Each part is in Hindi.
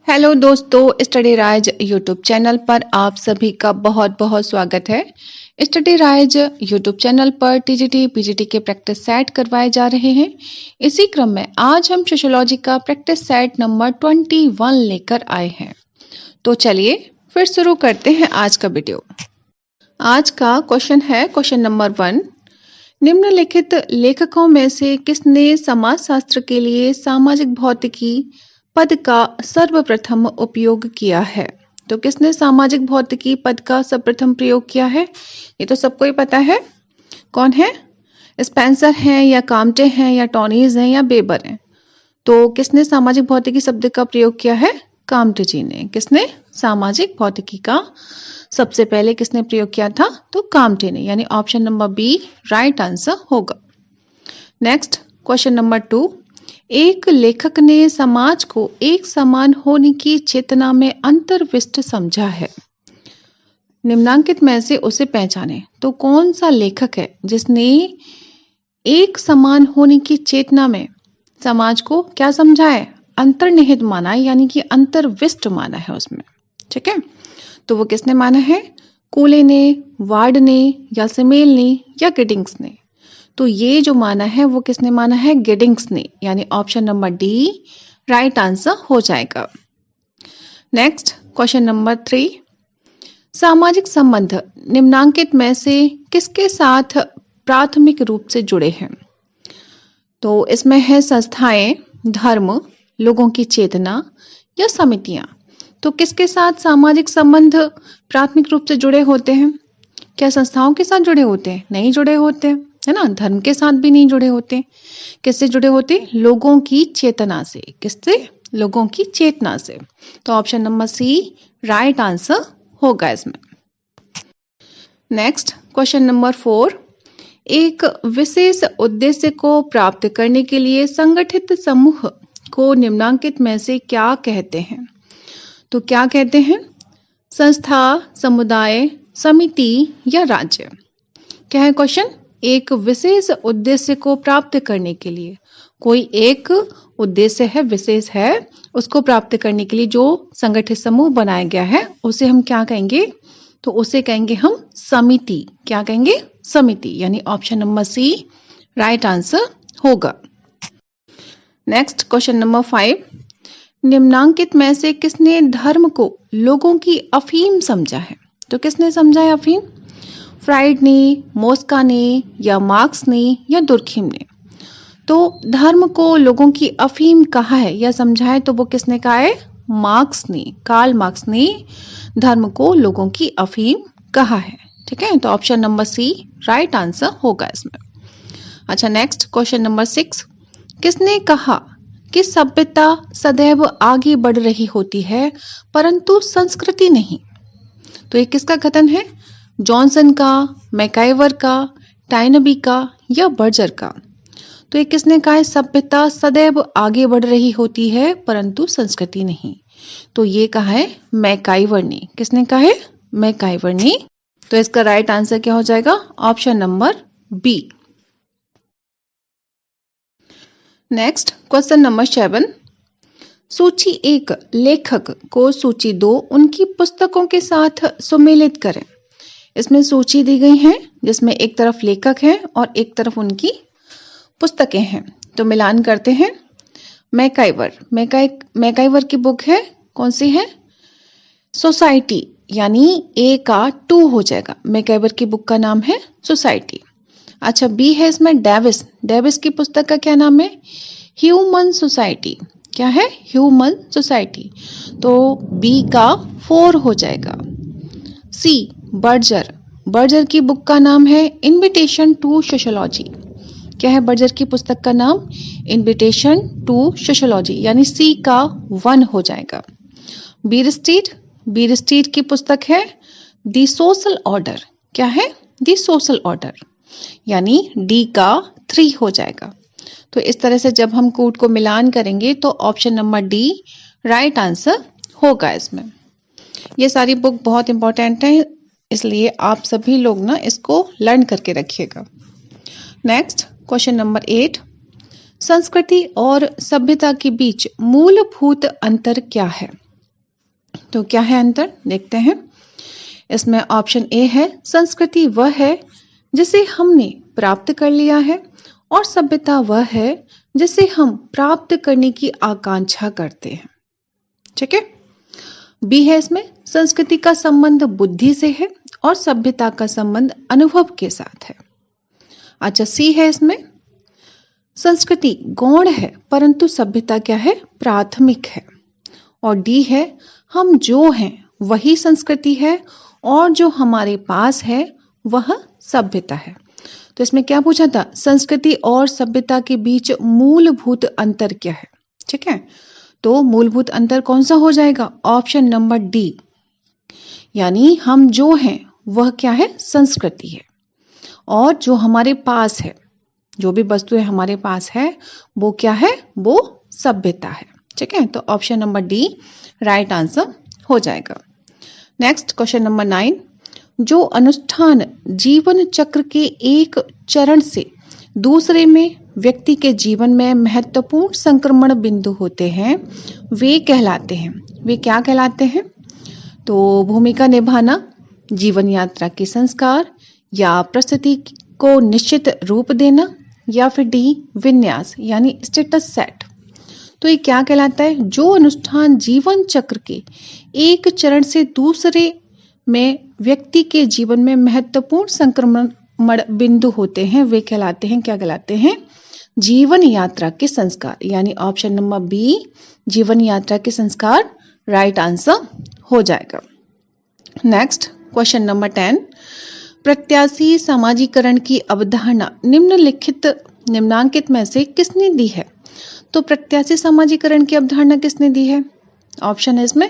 हेलो दोस्तों, स्टडी राइज यूट्यूब चैनल पर आप सभी का बहुत बहुत स्वागत है। स्टडी राइज यूट्यूब चैनल पर टीजीटी पीजीटी के प्रैक्टिस सेट करवाए जा रहे हैं। इसी क्रम में आज हम सोशियोलॉजी का प्रैक्टिस सेट नंबर 21 लेकर आए हैं। तो चलिए फिर शुरू करते हैं आज का वीडियो। आज का क्वेश्चन है क्वेश्चन नंबर 1। निम्नलिखित लेखकों में से किसने समाजशास्त्र के लिए सामाजिक भौतिकी पद का सर्वप्रथम उपयोग किया है? तो किसने सामाजिक भौतिकी पद का सर्वप्रथम प्रयोग किया है? ये तो सबको ही पता है। कौन है? स्पेंसर हैं या काम्टे हैं या टॉनीज हैं या बेबर हैं? तो किसने सामाजिक भौतिकी शब्द का प्रयोग किया है? काम्टे जी ने। किसने सामाजिक भौतिकी का सबसे पहले किसने प्रयोग किया था? तो काम्टे ने, यानी option number B right answer होगा। Next question number 2। एक लेखक ने समाज को एक समान होने की चेतना में अंतर्विष्ट समझा है। निम्नांकित में से उसे पहचाने। तो कौन सा लेखक है जिसने एक समान होने की चेतना में समाज को क्या समझा है? अंतर्निहित माना है, यानी कि अंतर्विष्ट माना है उसमें। ठीक है, तो वो किसने माना है? कूले ने, वार्ड ने या सिमेल ने या गिडिंग्स ने? तो ये जो माना है वो किसने माना है? गिडिंग्स ने, यानी option number D right answer हो जाएगा। Next question number 3। सामाजिक संबंध निम्नांकित में से किसके साथ प्राथमिक रूप से जुड़े हैं? तो इसमें है संस्थाएं, धर्म, लोगों की चेतना या समितियां। तो किसके साथ सामाजिक संबंध प्राथमिक रूप से जुड़े होते हैं? क्या संस्थाओं के साथ जुड़े होते हैं? नहीं जुड़े होते, है ना। धर्म के साथ भी नहीं जुड़े होते। किससे जुड़े होते? लोगों की चेतना से। किससे? लोगों की चेतना से। तो option number C right answer होगा इसमें। Next question number 4। एक विशेष उद्देश्य को प्राप्त करने के लिए संगठित समूह को निम्नांकित में से क्या कहते हैं? तो क्या कहते हैं? संस्था, समुदाय, समिति या राज्य? क्या है क्वेश्चन? एक विशेष उद्देश्य को प्राप्त करने के लिए, कोई एक उद्देश्य है, विशेष है, उसको प्राप्त करने के लिए जो संगठित समूह बनाया गया है उसे हम क्या कहेंगे? तो उसे कहेंगे हम समिति। क्या कहेंगे? समिति, यानी option number C right answer होगा। Next question number 5। निम्नांकित में से किसने धर्म को लोगों की अफीम समझा है? तो किसने समझा है अफीम? फ्राइड ने, मोस्का ने या मार्क्स ने या दुर्खिम ने? तो धर्म को लोगों की अफीम कहा है या समझा है, तो वो किसने कहा है? मार्क्स ने, कार्ल मार्क्स ने धर्म को लोगों की अफीम कहा है। ठीक है, तो option number C right answer होगा इसमें। अच्छा, नेक्स्ट क्वेश्चन नंबर 6। किसने कहा कि सभ्यता सदैव आगे बढ़ रही होती है परंतु संस्कृति नहीं? तो ये किसका कथन है? जॉनसन का, मैकाइवर का, टाइनबी का या बर्जर का? तो ये किसने कहा है? सभ्यता सदैव आगे बढ़ रही होती है परंतु संस्कृति नहीं। तो ये कहा है मैकाइवर ने। किसने कहा है? मैकाइवर ने। तो इसका राइट आंसर क्या हो जाएगा? Option number B. Next question number 7। सूची 1 लेखक को सूची 2 उनकी पुस्तकों के साथ सुमेलित करें। इसमें सूची दी गई है जिसमें एक तरफ लेखक है और एक तरफ उनकी पुस्तकें हैं। तो मिलान करते हैं। मैकाइवर की बुक है, कौन सी है? सोसाइटी, यानी ए का 2 हो जाएगा। मैकाइवर की बुक का नाम है सोसाइटी। अच्छा, बी है इसमें डेविस की पुस्तक का क्या नाम है? Human society. क्या है? Human society. तो बी का 4 हो जाएगा। सी बर्जर की बुक का नाम है इनविटेशन टू सोशियोलॉजी। क्या है बर्जर की पुस्तक का नाम? इनविटेशन टू सोशियोलॉजी, यानी सी का 1 हो जाएगा। बीर स्ट्रीट की पुस्तक है दी सोशल ऑर्डर। क्या है? दी सोशल ऑर्डर, यानी डी का 3 हो जाएगा। तो इस तरह से जब हम कूट को मिलान करेंगे तो option number D right answer होगा इसमें। ये सारी बुक बहुत इंपॉर्टेंट है, इसलिए आप सभी लोग ना इसको लर्न करके रखिएगा। Next question number 8। संस्कृति और सभ्यता के बीच मूलभूत अंतर क्या है? तो क्या है आंसर, देखते हैं। इसमें ऑप्शन ए है, संस्कृति वह है जिसे हमने प्राप्त कर लिया है और सभ्यता वह है जिसे हम प्राप्त करने की आकांक्षा करते हैं। ठीक है। बी है इसमें, संस्कृति का संबंध बुद्धि से है और सभ्यता का संबंध अनुभव के साथ है। अच्छा, सी है इसमें, संस्कृति गौण है परंतु सभ्यता क्या है, प्राथमिक है। और डी है, हम जो हैं वही संस्कृति है और जो हमारे पास है वह सभ्यता है। तो इसमें क्या पूछा था, संस्कृति और सभ्यता के बीच मूलभूत अंतर क्या है। ठीक है, तो मूलभूत अंतर कौन सा हो जाएगा, ऑप्शन नंबर डी, यानी हम जो हैं वह क्या है, संस्कृति है, और जो हमारे पास है, जो भी वस्तुएं हमारे पास है वो क्या है, वो सभ्यता है। ठीक है, तो option number D right answer हो जाएगा। नेक्स्ट क्वेश्चन नंबर 9, जो अनुष्ठान जीवन चक्र के एक चरण से दूसरे में व्यक्ति के जीवन में महत्वपूर्ण संक्रमण बिंदु होते हैं वे कहलाते हैं, वे क्या कहलाते हैं। तो भूमिका निभाना, जीवन यात्रा के संस्कार, या प्रस्तुति को निश्चित रूप देना, या फिर डी विन्यास यानी स्टेटस सेट। तो ये क्या कहलाता है, जो अनुष्ठान जीवन चक्र के एक चरण से दूसरे में व्यक्ति के जीवन में महत्वपूर्ण संक्रमण बिंदु होते हैं वे कहलाते हैं, क्या कहलाते हैं, जीवन यात्रा के संस्कार, यानी ऑप्शन नंबर बी जीवन यात्रा के संस्कार राइट आंसर हो जाएगा। नेक्स्ट क्वेश्चन नंबर 10, प्रत्याशी समाजीकरण की अवधारणा निम्नांकित में से किसने दी है। तो प्रत्याशी समाजीकरण की अवधारणा किसने दी है, ऑप्शन है इसमें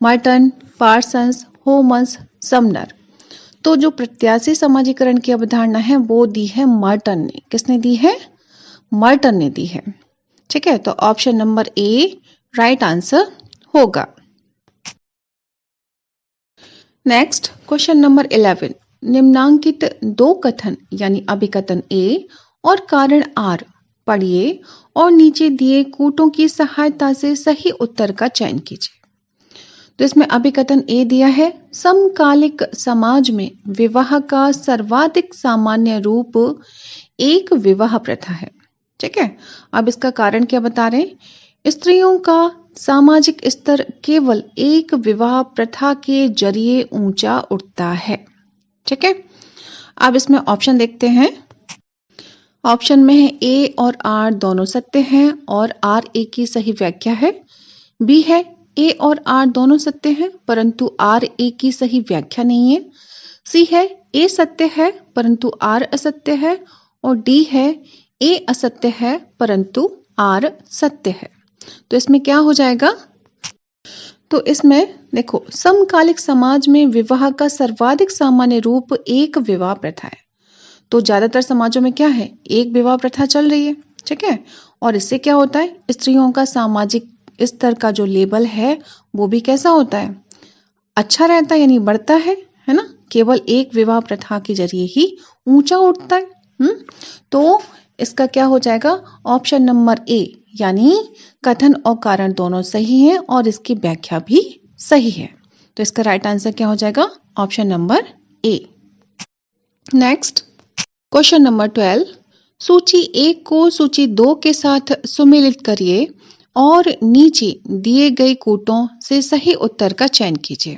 मर्टन, पार्सन्स, होमस, समनर। तो जो प्रत्याशी समाजीकरण की अवधारणा है वो दी है मर्टन ने। किसने दी है, मर्टन ने दी है। ठीक है, तो option number A right answer होगा। नेक्स्ट क्वेश्चन नंबर 11, निम्नांकित दो कथन यानी अभिकथन ए और कारण आर पढ़िए और नीचे दिए कूटों की सहायता से सही उत्तर का चयन कीजिए। तो इसमें अभिकथन ए दिया है, समकालिक समाज में विवाह का सर्वाधिक सामान्य रूप एक विवाह प्रथा है। ठीक है, अब इसका कारण क्या बता रहे हैं, स्त्रियों का सामाजिक स्तर केवल एक विवाह प्रथा के जरिए ऊंचा उठता है। ठीक है, अब इसमें ऑप्शन देखते हैं। ऑप्शन में है ए और आर दोनों सत्य हैं और आर ए की सही व्याख्या है। बी है ए और आर दोनों सत्य हैं परंतु आर ए की सही व्याख्या नहीं है। सी है ए सत्य है परंतु आर असत्य है। और डी है ए असत्य है परंतु आर सत्य है। तो इसमें क्या हो जाएगा, तो इसमें देखो समकालिक समाज में विवाह का सर्वाधिक सामान्य रूप एक विवाह प्रथा है। तो ज्यादातर समाजों में क्या है, एक विवाह प्रथा चल रही है। ठीक है, और इससे क्या होता है, स्त्रियों का सामाजिक स्तर का जो लेवल है वो भी कैसा होता है, अच्छा रहता है, यानी बढ़ता है ना, केवल एक विवाह प्रथा के जरिए ही ऊंचा उठता है। तो इसका क्या हो जाएगा, ऑप्शन नंबर ए, यानी कथन और कारण दोनों सही हैं और इसकी व्याख्या भी सही है। तो इसका राइट आंसर क्या हो जाएगा, option number A. Next question number 12, सूची 1 को सूची 2 के साथ सुमेलित करिए और नीचे दिए गए कूटों से सही उत्तर का चयन कीजिए।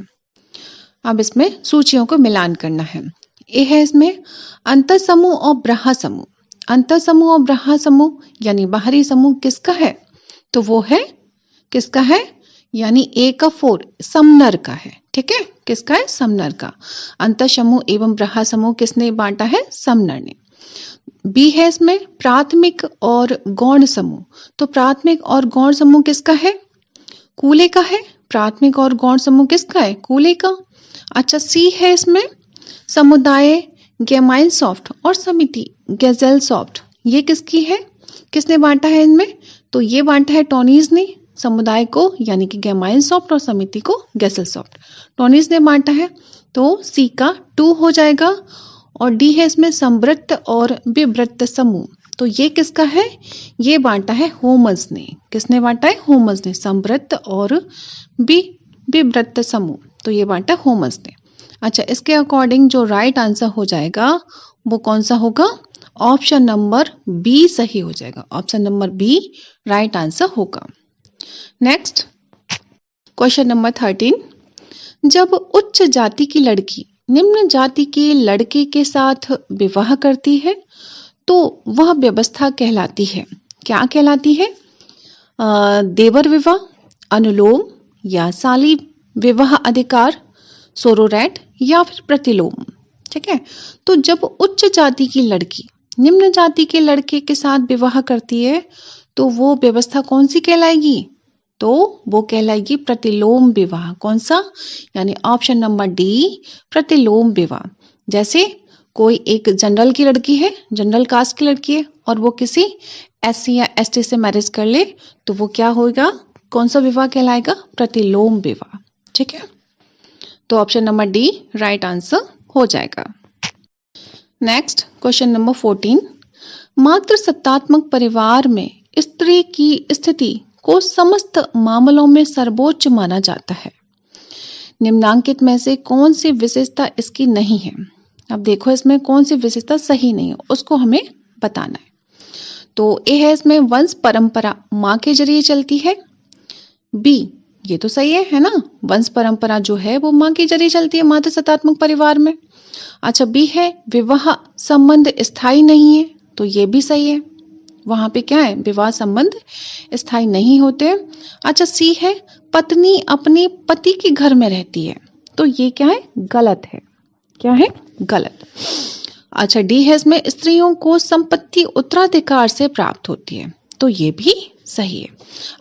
अब इसमें सूचियों को मिलान करना है। ए है इसमें अंतर समूह और ब्रहा समूह। अंतर समूह और ब्रहा समूह यानी बाहरी समूह किसका है, तो वो है किसका है, यानी ए का 4 समनर का है। ठीक है, किसका है, समनर का। अंतर समूह एवं ब्रहा समूह किसने बांटा है, समनर ने। बी है इसमें प्राथमिक और गौण समूह। तो प्राथमिक और गौण समूह किसका है, कूले का है। प्राथमिक और गौण समूह किसका है, कूले का। अच्छा, सी है इसमें समुदाय गेमाइन सॉफ्ट और समिति गैजेल सॉफ्ट। ये किसकी है, किसने बांटा है इनमें, तो ये बांटा है टोनीज ने समुदाय को, यानी कि गेमाइन सॉफ्ट और समिति को गैसेल सॉफ्ट टोनीज ने बांटा है। तो सी का 2 हो जाएगा। और डी है इसमें समवृत्त और विवृत्त समूह। तो ये किसका है, ये बांटा है होमस ने। किसने बांटा है, होमस ने, समवृत्त और विवृत समूह, तो ये बांटा होमस ने। अच्छा, इसके अकॉर्डिंग जो राइट आंसर हो जाएगा वो कौन सा होगा? ऑप्शन नंबर बी सही हो जाएगा। Option number B right answer होगा। नेक्स्ट क्वेश्चन नंबर 13, जब उच्च जाति की लड़की निम्न जाति के लड़के के साथ विवाह करती है तो वह व्यवस्था कहलाती है। क्या कहलाती है? देवर विवाह, अनुलोम या साली विवाह अधिकार, सोरोरैट या फिर प्रतिलोम। ठीक है, तो जब उच्च जाति की लड़की निम्न जाति के लड़के के साथ विवाह करती है तो वो व्यवस्था कौन सी कहलाएगी? तो वो कहलाएगी प्रतिलोम विवाह। कौन सा? यानी ऑप्शन नंबर डी प्रतिलोम विवाह। जैसे कोई एक जनरल की लड़की है, जनरल कास्ट की लड़की है और वो किसी एससी या एसटी से मैरिज कर ले तो वो क्या होगा? कौन सा विवाह कहलाएगा? प्रतिलोम विवाह। ठीक है, तो option number D right answer हो जाएगा। नेक्स्ट क्वेश्चन नंबर 14, मातृ सत्तात्मक परिवार में स्त्री की स्थिति को समस्त मामलों में सर्वोच्च माना जाता है। निम्नांकित में से कौन सी विशेषता इसकी नहीं है? अब देखो इसमें कौन सी विशेषता सही नहीं है उसको हमें बताना है। तो ए है इसमें वंश परंपरा माँ के जरिए चलती है। बी, ये तो सही है ना, वंश परंपरा जो है वो माँ के जरिए चलती है मातृ सत्तात्मक परिवार में। अच्छा, बी है विवाह संबंध स्थायी नहीं है, तो ये भी सही है, वहां पे क्या है? विवाह संबंध स्थायी नहीं होते। अच्छा, सी है पत्नी अपने पति के घर में रहती है, तो ये क्या है? गलत है। क्या है? गलत। अच्छा, डी है इसमें स्त्रियों को संपत्ति उत्तराधिकार से प्राप्त होती है, तो ये भी सही है।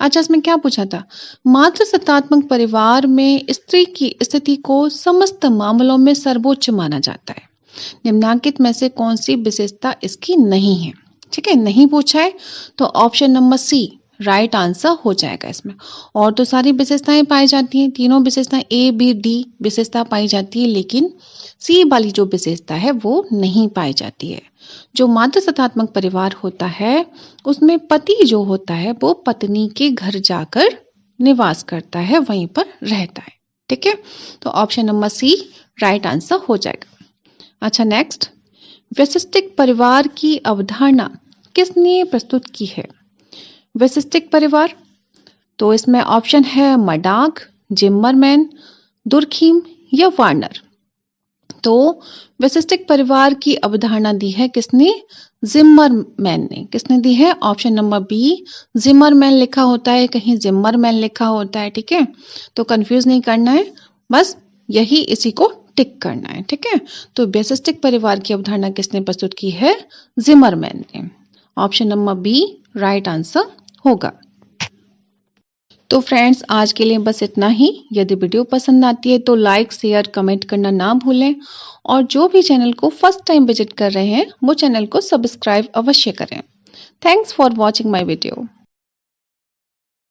अच्छा, इसमें क्या पूछा था? मातृ सत्तात्मक परिवार में स्त्री की स्थिति को समस्त मामलों में सर्वोच्च माना जाता है। निम्नांकित में से कौन सी विशेषता इसकी नहीं है? ठीक है, नहीं पूछा है तो option number C right answer हो जाएगा इसमें। और तो सारी विशेषताएं पाई जाती हैं, तीनों विशेषताएं ए बी डी विशेषता पाई जाती है, लेकिन सी वाली जो विशेषता है वो नहीं पाई जाती है। जो मातृ सत्तात्मक परिवार होता है उसमें पति जो होता है वो पत्नी के घर जाकर निवास करता है, वहीं पर रहता है। ठीक है, तो option number C right answer हो जाएगा। अच्छा, नेक्स्ट, वैशिष्टिक परिवार की अवधारणा किसने प्रस्तुत की है? वैशिष्टिक परिवार, तो इसमें ऑप्शन है मडाक, जिम्मरमैन, दुर्खीम या वार्नर। तो वैशिष्टिक परिवार की अवधारणा दी है किसने? जिम्मरमैन ने। किसने दी है? ऑप्शन नंबर बी जिम्मरमैन लिखा होता है, कहीं जिम्मरमैन लिखा होता है। ठीक है, तो कंफ्यूज नहीं करना है, बस यही इसी को टिक करना है। ठीक है, तो वैशिष्टिक परिवार की अवधारणा किसने प्रस्तुत की है? जिम्मरमैन ने। Option number B right answer होगा। तो फ्रेंड्स, आज के लिए बस इतना ही। यदि वीडियो पसंद आती है तो लाइक शेयर कमेंट करना ना भूलें और जो भी चैनल को फर्स्ट टाइम विजिट कर रहे हैं वो चैनल को सब्सक्राइब अवश्य करें। Thanks for watching my video.